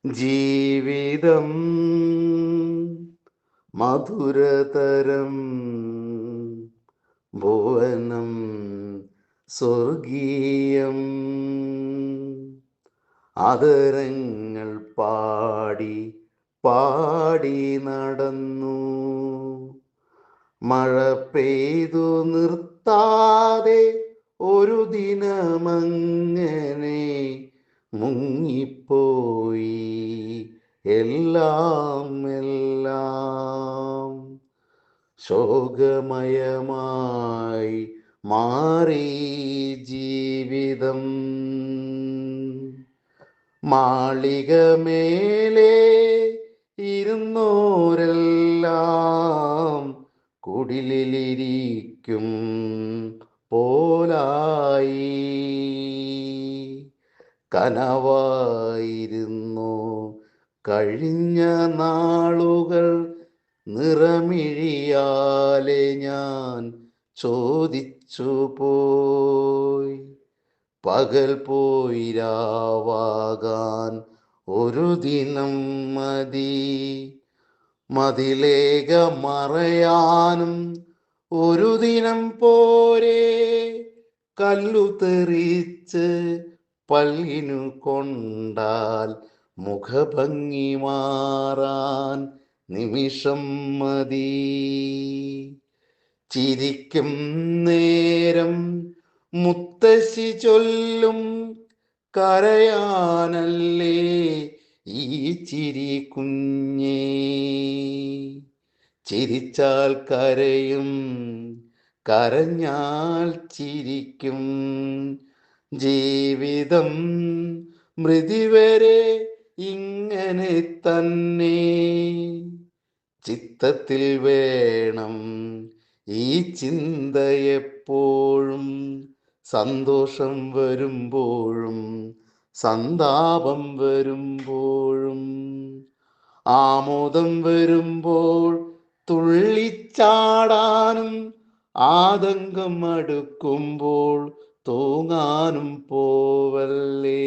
ജീവിതം മധുരതരം ഭുവനം സ്വർഗീയം ആദരങ്ങൾ പാടി പാടി നടന്നു മഴ പെയ്തു നിർത്താതെ ഒരു ദിനമങ്ങനെ മുങ്ങിപ്പോയി എല്ലാം ശോകമയമായി മാറി ജീവിതം മാളികമേലെ ഇരുന്നോരെല്ലാം കുടിലിലിരിക്കും പോലായി കനവായിരുന്നു കഴിഞ്ഞ നാളുകൾ നിറമിഴിയാലെ ഞാൻ ചോദിച്ചു പോയി പകൽ പോയി രാവാകാൻ ഒരു ദിനം മതി മതിലേക മറയാനും ഒരു ദിനം പോരെ കല്ലു തെറിച്ച് പല്ലിനു കൊണ്ടാൽ മുഖഭംഗി മാറാൻ നിമിഷം മതി ചിരിക്കും നേരം മുത്തശ്ശി ചൊല്ലും കരയാനല്ലേ ഈ ചിരി കുഞ്ഞേ ചിരിച്ചാൽ കരയും കരഞ്ഞാൽ ചിരിക്കും ജീവിതം മൃതിവരെ ഇങ്ങനെ തന്നെ ചിത്തത്തിൽ വേണം ഈ ചിന്ത എപ്പോഴും സന്തോഷം വരുമ്പോഴും സന്താപം വരുമ്പോഴും ആമോദം വരുമ്പോൾ തുള്ളിച്ചാടാനും ആതങ്കം അടുക്കുമ്പോൾ തൂങ്ങാനും പോവല്ലേ.